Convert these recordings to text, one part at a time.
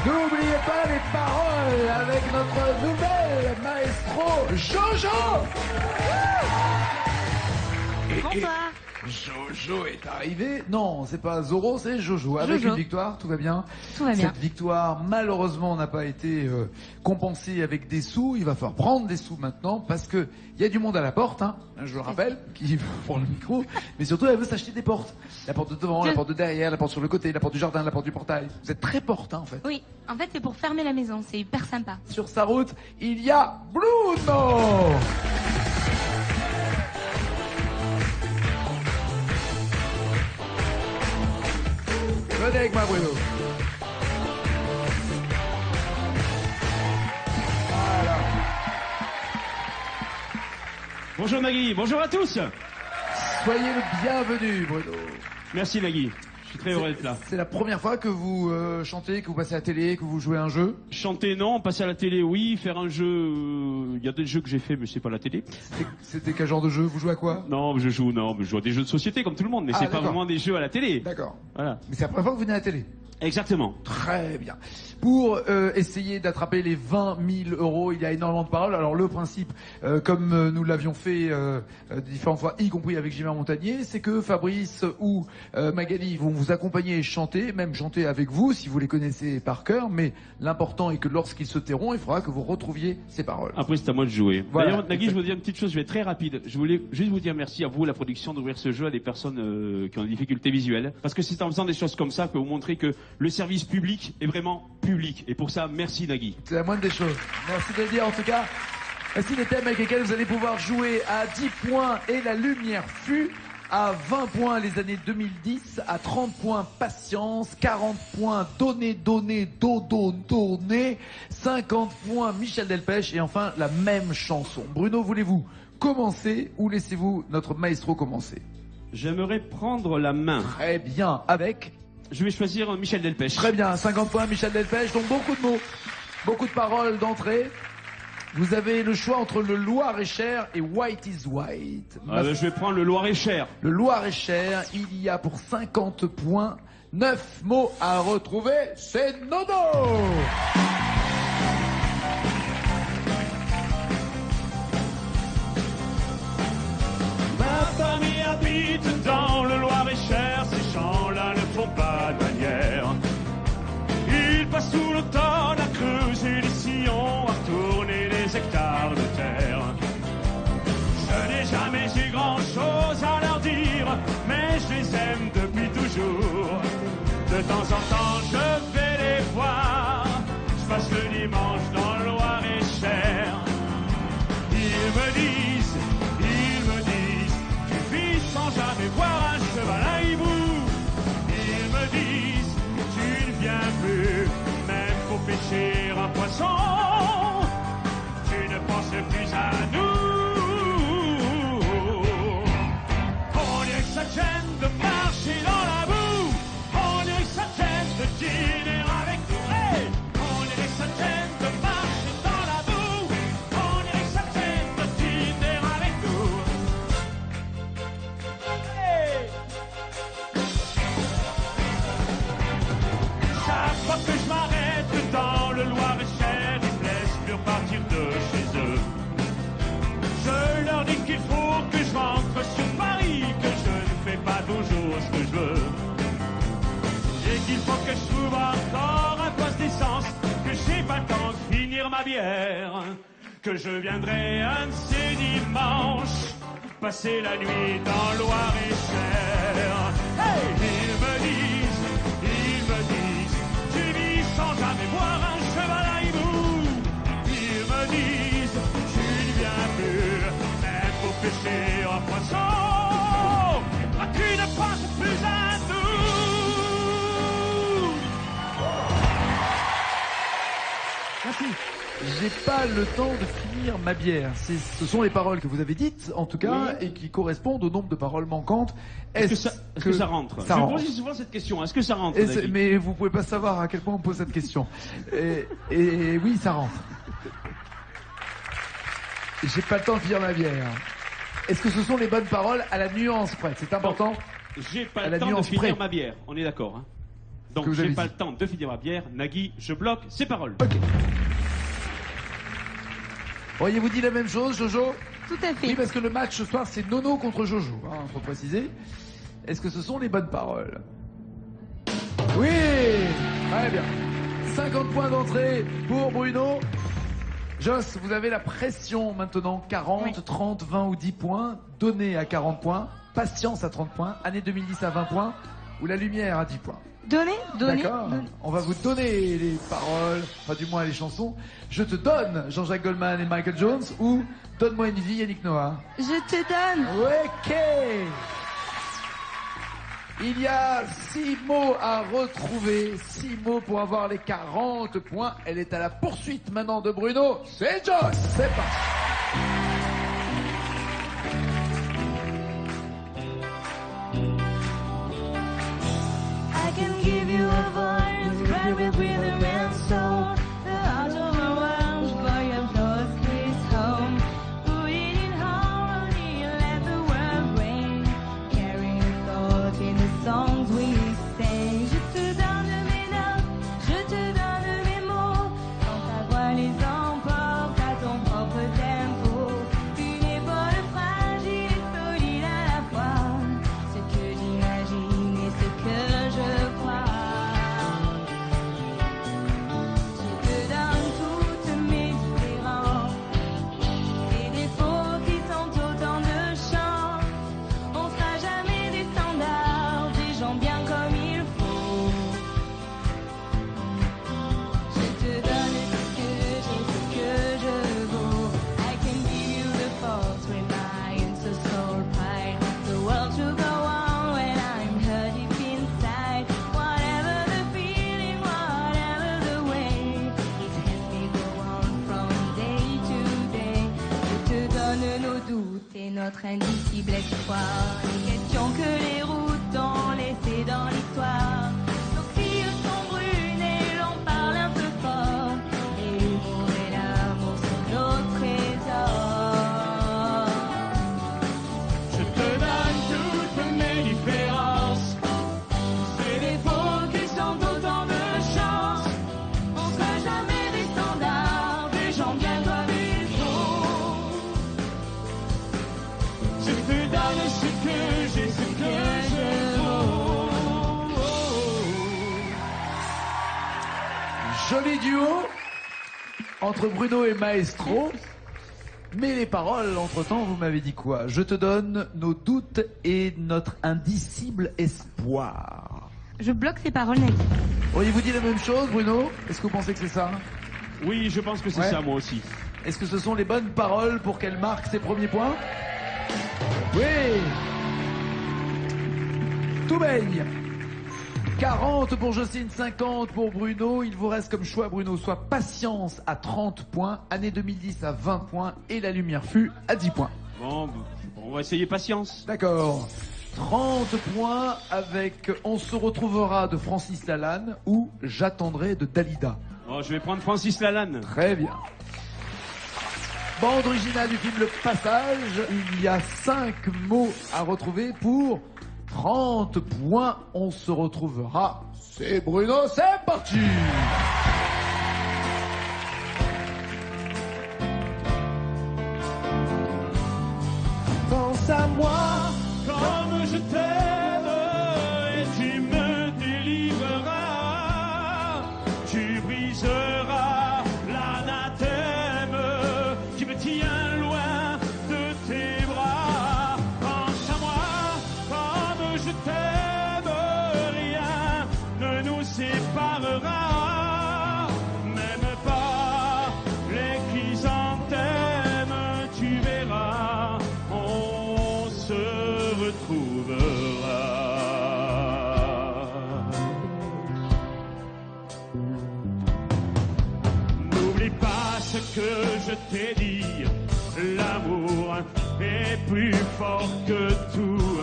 N'oubliez pas les paroles avec notre nouvelle maestro Jojo. Bonsoir. Jojo est arrivé. Non, c'est pas Zoro, c'est Jojo. Avec Jojo. une victoire, tout va bien. Tout va bien. Cette victoire, malheureusement, n'a pas été compensée avec des sous. Il va falloir prendre des sous maintenant parce que il y a du monde à la porte, hein, je le rappelle, qui prend le micro. Mais surtout, elle veut s'acheter des portes. La porte de devant, la porte de derrière, la porte sur le côté, la porte du jardin, la porte du portail. Vous êtes très porte, hein, en fait. Oui, en fait c'est pour fermer la maison, c'est hyper sympa. Sur sa route, il y a Bruno. Venez avec moi, Bruno. Voilà. Bonjour Nagui, bonjour à tous. Soyez le bienvenu, Bruno. Merci Nagui, je suis très heureux d'être là. C'est la première fois que vous chantez, que vous passez à la télé, que vous jouez à un jeu. Chanter non, passer à la télé oui, faire un jeu, il y a des jeux que j'ai fait mais c'est pas la télé. C'était quel genre de jeu? Vous jouez à quoi? Non, je joue à des jeux de société comme tout le monde, mais Ah, c'est pas d'accord. vraiment des jeux à la télé. D'accord. Voilà. Mais c'est la première fois que vous venez à la télé. Exactement. Très bien. Pour essayer d'attraper les 20 000 euros, il y a énormément de paroles. Alors le principe, comme nous l'avions fait différentes fois, y compris avec Gilbert Montagnier, c'est que Fabrice ou Magali vont vous accompagner et chanter, même chanter avec vous si vous les connaissez par cœur. Mais l'important est que lorsqu'ils se tairont, il faudra que vous retrouviez ces paroles. Après c'est à moi de jouer. Voilà. D'ailleurs Nagui, je veux dire une petite chose, je vais être très rapide. Je voulais juste vous dire merci à vous, la production, d'ouvrir ce jeu à des personnes qui ont des difficultés visuelles. Parce que c'est en faisant des choses comme ça que vous montrez que le service public est vraiment public. Et pour ça, merci Nagui. C'est la moindre des choses. Merci de le dire en tout cas. Voici les thèmes avec lesquels vous allez pouvoir jouer à 10 points et la lumière fut, à 20 points les années 2010, à 30 points patience, 40 points donner, donner, 50 points Michel Delpech et enfin la même chanson. Bruno, voulez-vous commencer ou laissez-vous notre maestro commencer? J'aimerais prendre la main. Très bien, avec... Je vais choisir Michel Delpech. Très bien, 50 points Michel Delpech, donc beaucoup de mots, beaucoup de paroles d'entrée. Vous avez le choix entre le Loir-et-Cher et White is White. Je vais prendre le Loir-et-Cher. Le Loir-et-Cher, il y a pour 50 points 9 mots à retrouver, c'est Nono. Ma famille habite dans le Loir-et-Cher, ces champs-là ne font pas de manière. Ils passent tout l'automne à creuser des sillons, à retourner des hectares de terre. Je n'ai jamais eu grand-chose à leur dire, mais je les aime depuis toujours. De temps en temps, je vais les voir, je passe le dimanche dans le Loir-et-Cher. Ils me disent, tu vis sans jamais voir un cheval à hibou. Ils me disent, tu ne viens plus, même pour pêcher un poisson. Tu ne penses plus à nous. On dirait que ça te gêne de marcher dans la boue. On dirait que ça te gêne de dîner avec nous. Hey, on dirait que ça te gêne de marcher dans la boue. On dirait que ça te gêne de dîner avec nous. Hey. Chaque fois que je m'arrête dans le Loir-et-Cher, ils me laissent plus repartir de chez eux. Je leur dis qu'il faut que je rentre sur Paris, que je ne fais pas toujours ce que je veux. Et qu'il faut que je trouve encore un poste d'essence, que j'ai pas le temps de finir ma bière. Que je viendrai un de ces dimanches, passer la nuit dans le Loir-et-Cher. Hey, ils me disent, tu vis sans jamais voir un cheval à hibou. Ils me disent, tu ne viens plus, même pour pêcher un poisson. Ah, tu ne penses plus à nous. Merci. J'ai pas le temps de finir ma bière. Ce sont les paroles que vous avez dites, en tout cas, et qui correspondent au nombre de paroles manquantes. Est-ce que ça rentre? Ça Je rentre. pose souvent cette question. Est-ce que ça rentre? Mais vous pouvez pas savoir à quel point on pose cette question. Et oui, ça rentre. J'ai pas le temps de finir ma bière. Est-ce que ce sont les bonnes paroles à la nuance près? C'est important. J'ai pas À le la temps de nuance finir près. ma bière. On est d'accord, hein? Donc que vous j'ai avez pas dit. le temps de finir ma bière. Nagui, je bloque ses paroles. Ok. Auriez-vous dit la même chose, Jojo? Tout à fait. Oui, parce que le match ce soir, c'est Nono contre Jojo, hein, faut préciser. Est-ce que ce sont les bonnes paroles? Oui. Très bien. 50 points d'entrée pour Bruno. Joss, vous avez la pression maintenant. 40, Oui. 30, 20 ou 10 points. Donné à 40 points. Patience à 30 points. Année 2010 à 20 points. Ou la lumière à 10 points. Donnez. D'accord. On va vous donner les paroles, enfin du moins les chansons. Je te donne Jean-Jacques Goldman et Michael Jones ou Donne-moi une vie, Yannick Noah. Je te donne. Ok. Il y a 6 mots à retrouver, 6 mots pour avoir les 40 points. Elle est à la poursuite maintenant de Bruno. C'est Joss. C'est parti. I can give you a voice, spread with rhythm and soul. The heart of the world, for your close is home. Put it in harmony, let the world ring. Carry your thought in the songs we sing. Je te donne mes notes, je te donne mes mots. Quand ta voix les emporte à ton propre tempo. Une épaule fragile et solide à la fois. Ce que j'imagine et ce que je crois. Je te donne toutes mes différences, ces défauts qui sont autant de chance. On sera jamais des standards, des gens bien comme il faut. Je te donne tout ce que j'ai, ce que je vaux. I can give you the force when my so soul pride. The world to go on when I'm hurt deep inside. Whatever the feeling, whatever the way, it helps me go on from day to day. Je te donne nos doutes et notre indicible espoir. Les questions que les routes ont laissées dans l'histoire. Nos filles sont brunes et l'on parle un peu fort. Et l'humour et l'amour sont nos trésors. Je te donne toutes mes différences, ces défauts qui sont autant de chance. On sera jamais des standards, des gens bien comme il faut. Je te donne ce que j'ai, ce que je vaux. Joli duo entre Bruno et Maestro. Mais les paroles, entre-temps, vous m'avez dit quoi? Je te donne nos doutes et notre indicible espoir. Je bloque ces paroles, Nagui. Auriez-vous dit la même chose, Bruno? Est-ce que vous pensez que c'est ça? Oui, je pense que c'est Ouais. ça, moi aussi. Est-ce que ce sont les bonnes paroles pour qu'elle marque ses premiers points? Oui. Tout baigne. 40 pour Jocelyne, 50 pour Bruno. Il vous reste comme choix, Bruno, soit Patience à 30 points, année 2010 à 20 points et La Lumière fut à 10 points. Bon, on va essayer patience. D'accord. 30 points avec On se retrouvera de Francis Lalanne ou J'attendrai de Dalida. Bon, je vais prendre Francis Lalanne. Très bien. Bande originale du film Le Passage. Il y a 5 mots à retrouver pour 30 points. On se retrouvera. C'est Bruno, c'est parti. Pense à moi comme je t'aime et tu me délivreras. Tu briseras l'anathème qui me tient loin de tes bras. Pense à moi comme je t'aime, rien ne nous séparera. Même pas les chrysanthèmes, tu verras, on se retrouvera. N'oublie pas ce que je t'ai dit, l'amour est plus fort que tout,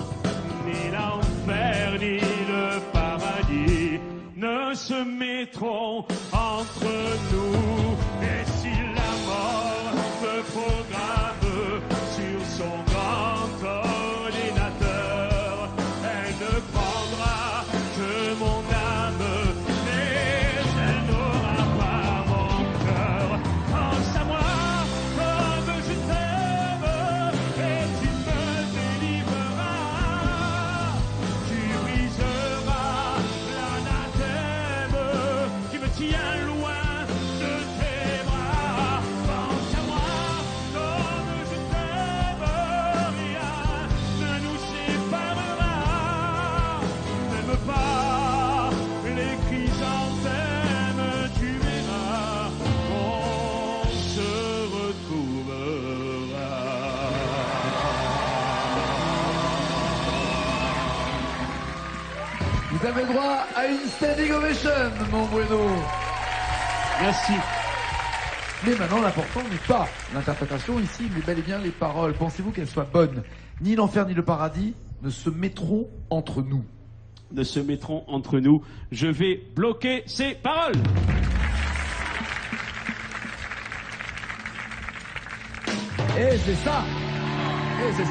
ni l'enfer ni le paradis ne se mettront entre nous. Et si la mort me programme sur son grand ordinateur, elle ne prendra que mon âme Vous avez droit à une standing ovation, mon Bruno. Merci. Mais maintenant, l'important n'est pas l'interprétation ici, mais bel et bien les paroles. Pensez-vous qu'elles soient bonnes? Ni l'enfer ni le paradis ne se mettront entre nous. Ne se mettront entre nous. Je vais bloquer ces paroles. Et c'est ça. Et c'est ça.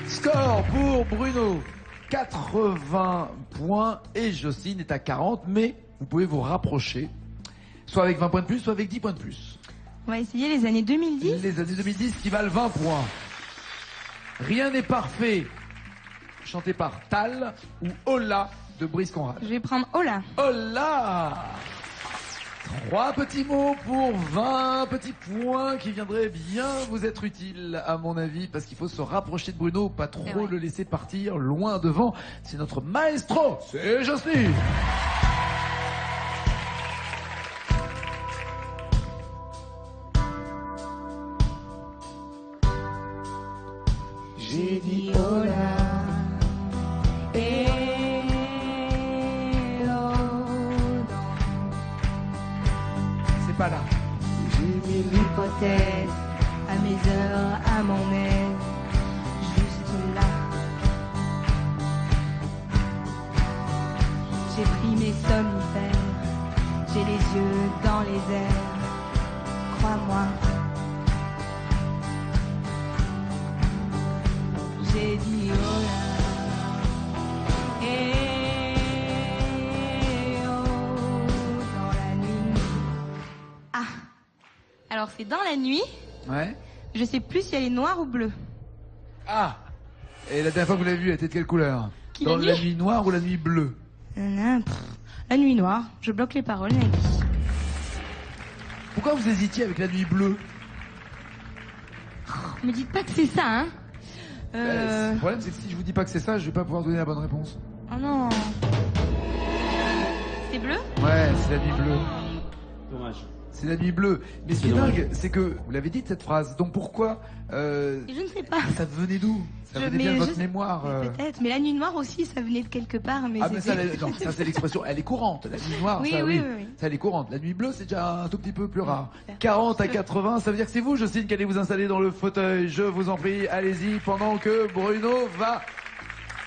Score pour Bruno, 80 points. Et Jocelyne est à 40, mais vous pouvez vous rapprocher. Soit avec 20 points de plus, soit avec 10 points de plus. On va essayer les années 2010. Les années 2010 qui valent 20 points. Rien n'est parfait. Chanté par Tal ou Ola de Brice Conrad. Je vais prendre Ola. Ola! 3 petits mots pour 20 petits points qui viendraient bien vous être utiles à mon avis parce qu'il faut se rapprocher de Bruno, pas trop ouais. le laisser partir loin devant. C'est notre maestro, c'est Jocelyne. J'ai dit Ola. C'est pas là. J'ai mis l'hypothèse à mes heures, à mon aise, juste là. J'ai pris mes somnifères, j'ai les yeux dans les airs, crois-moi. J'ai dit oh là, et oh dans la nuit. Ah, alors c'est dans la nuit. Ouais. Je sais plus si elle est noire ou bleue. Ah. Et la dernière fois que vous l'avez vue, elle était de quelle couleur? Qui Dans l'a la dit nuit noire ou la nuit bleue? La nuit noire. Je bloque les paroles, Nagui. Pourquoi vous hésitiez avec la nuit bleue? Me dites pas que c'est ça, hein. Le problème, c'est que si je vous dis pas que c'est ça, je vais pas pouvoir donner la bonne réponse. Oh non. C'est bleu? Ouais, c'est la nuit bleue. Dommage. C'est la nuit bleue. Mais ce qui est dommage. dingue, c'est que vous l'avez dit cette phrase. Donc pourquoi Je ne sais pas. ça venait d'où? Ça venait Mais bien de votre je- mémoire. Peut-être. Mais la nuit noire aussi, ça venait de quelque part. Mais Ah mais ça, c'était- non, ça c'est l'expression. Elle est courante. La nuit noire, Oui, ça, oui, oui, oui. ça elle est courante. La nuit bleue, c'est déjà un tout petit peu plus rare. 40 40 à 80, ça veut dire que c'est vous, Jocelyne, qui allez vous installer dans le fauteuil. Je vous en prie, allez-y, pendant que Bruno va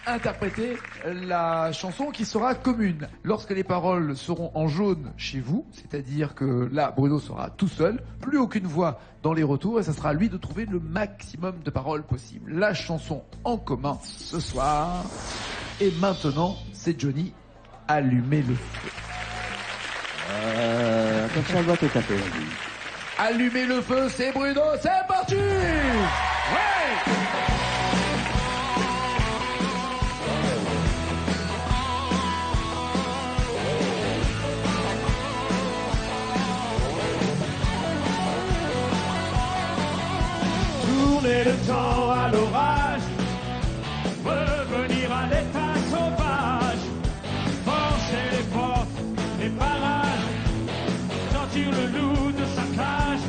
interpréter la chanson qui sera commune. Lorsque les paroles seront en jaune chez vous, c'est-à-dire que là, Bruno sera tout seul, plus aucune voix dans les retours, et ça sera à lui de trouver le maximum de paroles possible. La chanson en commun ce soir. Et maintenant, c'est Johnny, allumez le feu. Attention à le boîte au café. Allumez le feu, c'est Bruno, c'est parti! Ouais! Tourner le temps à l'orage, revenir à l'état sauvage, forcer les portes, les barrages, sortir le loup de sa cage,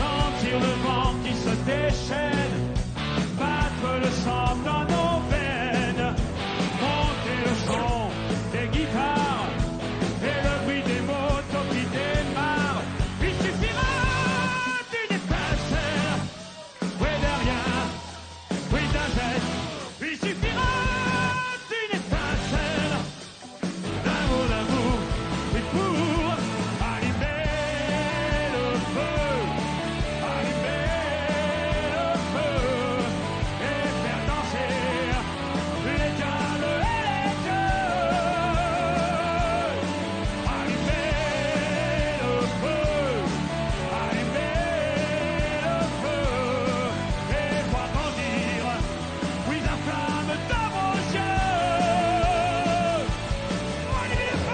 sentir le vent qui se déchaîne, battre le sang dans nos veines, monter le son des guitares et le bruit des motos qui démarrent. Il suffira d'une étincelle, oui de rien, oui d'un geste. Il suffira d'une étincelle, d'un mot d'amour, et pour allumer le feu, allumer le feu, et faire danser les diables et les dieux. Allumer le feu, allumer le feu, et voir grandir, oui, la flamme dans vos yeux. Allumez le feu!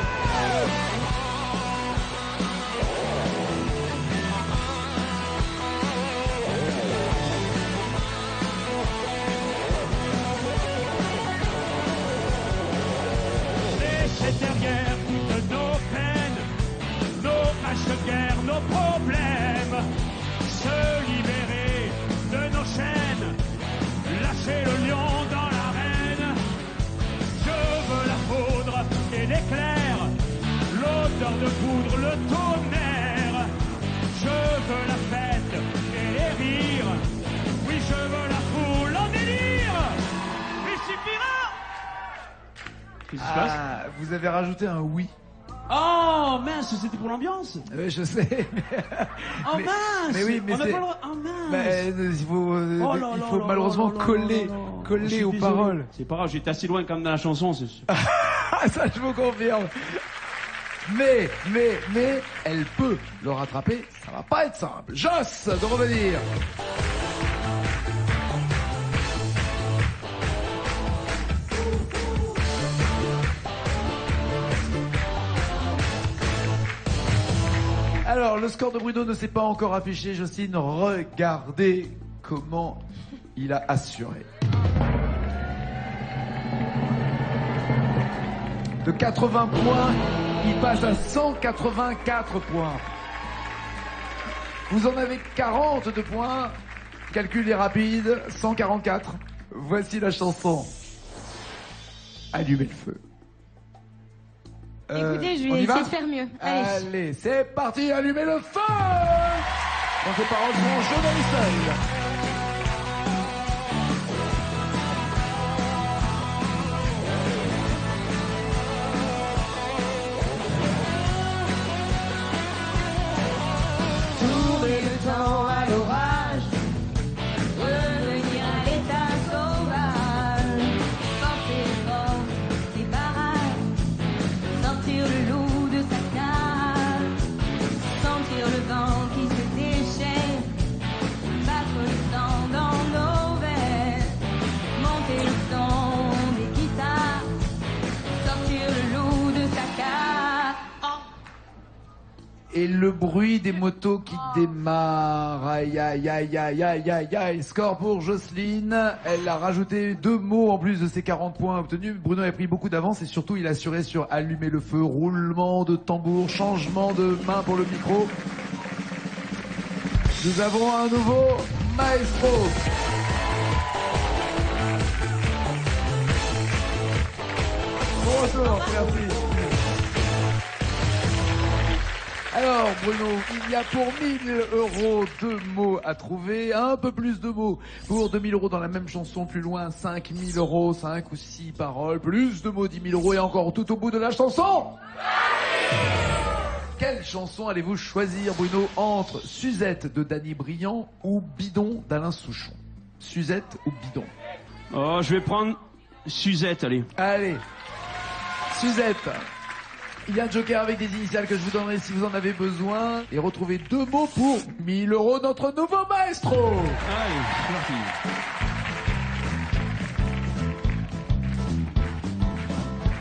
Laissez derrière toutes nos peines, nos haches de guerre, nos problèmes, se libérer de nos chaînes, lâcher le lion dans l'arène, le tonnerre. Je veux la fête et les rires. Oui, je veux la foule en délire. Il suffira. Qu'est-ce qui se passe? Ah, vous avez rajouté un oui. Oh mince, c'était pour l'ambiance. Oui, je sais. Oh Mais- mince. mais oui, mais on n'a c'est- pas le droit. Oh mince. Il faut, Oh là il là faut là malheureusement là là coller, là là. Je coller suis aux désolé. paroles. C'est pas grave, j'étais assez loin quand même dans la chanson. Ah, ça, je vous confirme. Mais, elle peut le rattraper. Ça va pas être simple. Joss, de revenir. Alors, le score de Bruno ne s'est pas encore affiché. Jocelyne, regardez comment il a assuré. De 80 points, il passe à 184 points. Vous en avez 40 de points. Calcul est rapide, 144. Voici la chanson. Allumez le feu. Écoutez, je on vais y va essayer de faire mieux. Allez. Allez, c'est parti, allumez le feu. Quand ces paroles sont en jeu dans les seuils. Tourner le temps à l'orage, revenir à l'état sauvage, porter fort ses barrages, sortir le loup de sa cage, sentir le vent qui se déchaîne, battre le sang dans nos veines, monter le son des guitares, sortir le loup de sa cage. Oh. Et le bruit des motos qui démarrent. Aïe, aïe, aïe, aïe, aïe, aïe, aïe. Score pour Jocelyne. Elle a rajouté 2 mots en plus de ses 40 points obtenus. Bruno a pris beaucoup d'avance et surtout il a assuré sur allumer le feu, roulement de tambour, changement de main pour le micro. Nous avons un nouveau maestro. Bonjour, merci. Alors Bruno, il y a pour 1000 € 2 mots à trouver, un peu plus de mots pour 2000 € dans la même chanson, plus loin 5000 €, 5 ou 6 paroles, plus de mots 10 000 € et encore tout au bout de la chanson. Quelle chanson allez-vous choisir Bruno entre Suzette de Danny Briand ou Bidon d'Alain Souchon? Suzette ou Bidon? Oh, je vais prendre Suzette, allez. Allez, Suzette. Il y a un joker avec des initiales que je vous donnerai si vous en avez besoin. Et retrouvez 2 mots pour 1000 €, notre nouveau maestro. Allez, c'est parti.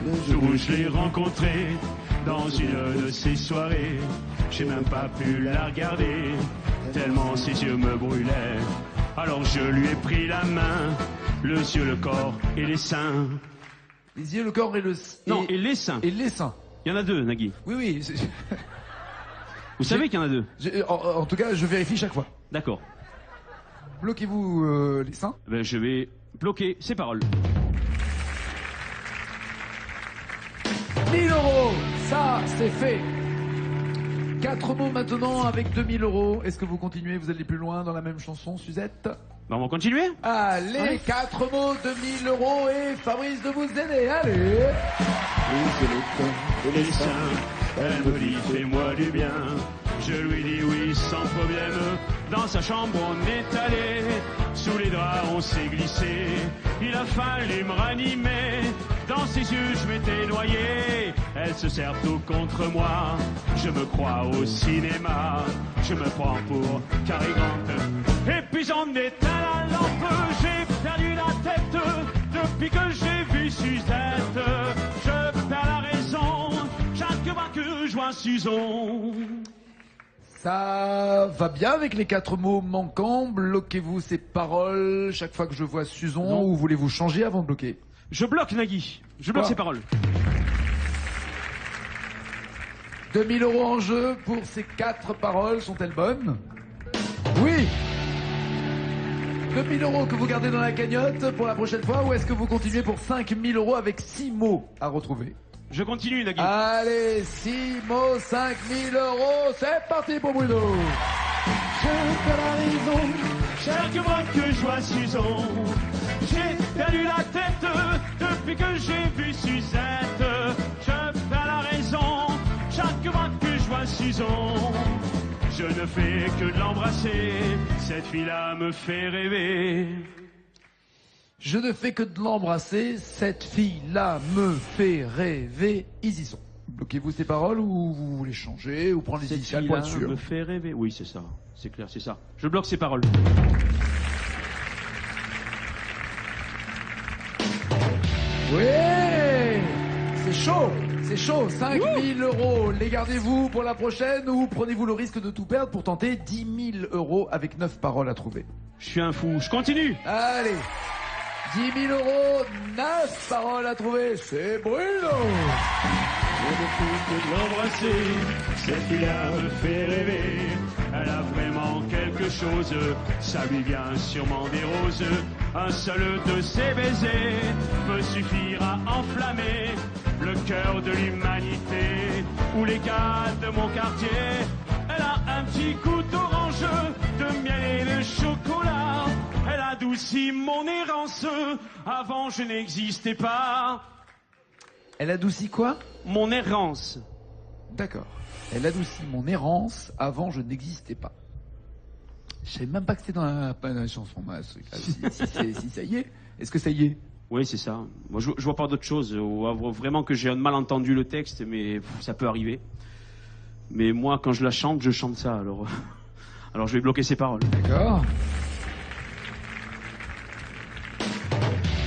Le jour où je l'ai rencontré dans une de ces soirées, j'ai même pas pu la regarder, tellement ses yeux me brûlaient. Alors je lui ai pris la main, le yeux, le corps et les seins. Les yeux, le corps et le... Non, et les seins. et les seins. Il y en a 2, Nagui. Oui, oui. Vous savez qu'il y en a 2. En tout cas, je vérifie chaque fois. D'accord. Bloquez-vous les seins. Ben, je vais bloquer ces paroles. 1000 €, ça c'est fait. 4 mots maintenant avec 2000 €. Est-ce que vous continuez? Vous allez plus loin dans la même chanson, Suzette? Ben, on va continuer. Allez, 4 mots, 2000 € et Fabrice de vous aider. Allez. Et les seins, elle me dit fais-moi du bien. Je lui dis oui sans problème. Dans sa chambre on est allé, sous les draps on s'est glissé. Il a fallu me ranimer, dans ses yeux je m'étais noyé. Elle se sert tout contre moi, je me crois au cinéma. Je me prends pour Cary Grant. Et puis j'en éteins la lampe, j'ai perdu la tête. Depuis que j'ai vu Suzette, je perds la raison. Chaque fois que je vois Suzon. Ça va bien avec les 4 mots manquants. Bloquez-vous ces paroles chaque fois que je vois Suzon Non. ou voulez-vous changer avant de bloquer? Je bloque Nagui, je bloque Quoi ses paroles. 2000 € en jeu pour ces 4 paroles. Sont-elles bonnes? Oui. 2000 € que vous gardez dans la cagnotte pour la prochaine fois ou est-ce que vous continuez pour 5000 € avec 6 mots à retrouver? Je continue, Nagui. Allez, Simo, 5000 €. C'est parti pour Bruno. Je perds la raison, chaque fois que je vois Suzon. J'ai perdu la tête depuis que j'ai vu Suzette. Je perds la raison, chaque fois que je vois Suzon. Je ne fais que de l'embrasser, cette fille-là me fait rêver. Je ne fais que de l'embrasser. Cette fille-là me fait rêver. Easy Son. Bloquez-vous ces paroles ou vous voulez changer ou prendre les Cette initiales pour fille-là être sûr? me fait rêver. Oui, c'est ça. C'est clair, c'est ça. Je bloque ces paroles. Oui, c'est chaud, c'est chaud. 5000 €. Les gardez-vous pour la prochaine ou prenez-vous le risque de tout perdre pour tenter 10 000 € avec 9 paroles à trouver? Je suis un fou. Je continue. Allez, 10 000 €, 9 paroles à trouver. C'est Bruno. Je ne fais que de l'embrasser, cette fille-là me fait rêver. Elle a vraiment quelque chose, ça lui vient sûrement des roses. Un seul de ses baisers peut suffire à enflammer le cœur de l'humanité. Ou les gars de mon quartier, elle a un petit goût d'orange, de miel et de chocolat. Elle adoucit mon errance, avant je n'existais pas. Elle adoucit quoi? Mon errance. D'accord. Elle adoucit mon errance. Avant, je n'existais pas. Je savais même pas que c'était dans la chanson. Si ça y est. Est-ce que ça y est? Oui, c'est ça. Moi, je vois pas d'autre chose. Vraiment que j'ai mal entendu le texte, mais ça peut arriver. Mais moi, quand je la chante, je chante ça. Alors je vais bloquer ses paroles. D'accord.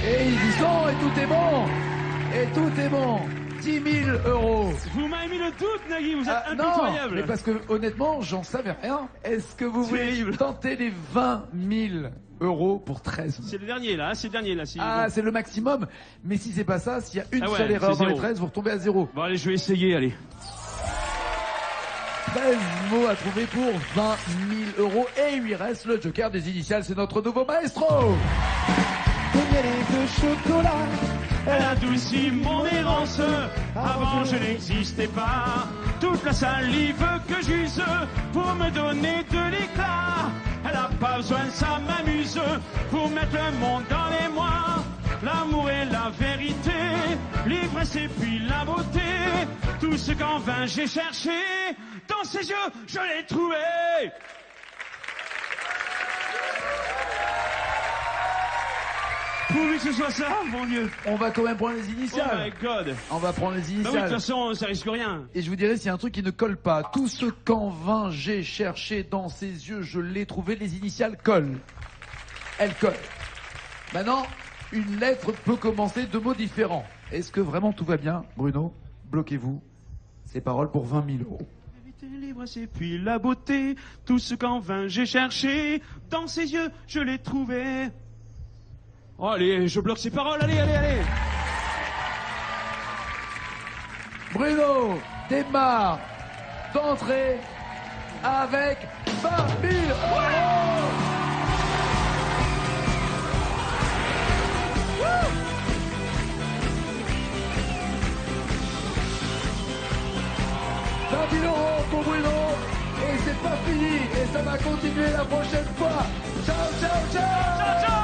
Et ils y sont, et tout est bon. Et tout est bon. 10 000 €. Vous m'avez mis le doute, Nagui, vous êtes Non, impitoyable. mais parce que honnêtement, j'en savais rien. Est-ce que vous voulez Terrible. tenter les 20 000 € pour 13 mots? C'est le dernier, là. C'est le dernier, là. Ah, c'est le maximum. Mais si c'est pas ça, s'il y a une Ah ouais, seule erreur c'est dans les zéro. 13, vous retombez à 0. Bon, allez, je vais essayer, allez. 13 mots à trouver pour 20 000 €. Et il lui reste le joker des initiales. C'est notre nouveau maestro. De chocolat, elle adoucit mon errance. Avant, je n'existais pas. Toute la salive que j'use pour me donner de l'éclat. Elle a pas besoin de ça, m'amuse pour mettre le monde dans les mois. L'amour et la vérité, l'ivresse et puis la beauté. Tout ce qu'en vain j'ai cherché, dans ses yeux, je l'ai trouvé. Pourvu que ce soit ça, mon Dieu. On va quand même prendre les Oh initiales. my God. On va prendre les Bah oui, de toute initiales. façon, ça risque rien. Et je vous dirai s'il y a un truc qui ne colle pas. Tout ce qu'en vain j'ai cherché dans ses yeux, je l'ai trouvé. Les initiales collent. Elles collent. Maintenant, une lettre peut commencer de mots différents. Est-ce que vraiment tout va bien, Bruno? Bloquez-vous. Ces paroles pour 20 000 €. L'ivresse et puis la beauté, tout ce qu'en vain j'ai cherché, dans ses yeux, je l'ai trouvé. Oh, allez, je bloque ses paroles, allez, allez, allez. Bruno démarre d'entrée avec 20 000 €. Pour Bruno, et c'est pas fini, et ça va continuer la prochaine fois. Ciao, ciao, ciao! Ciao, ciao.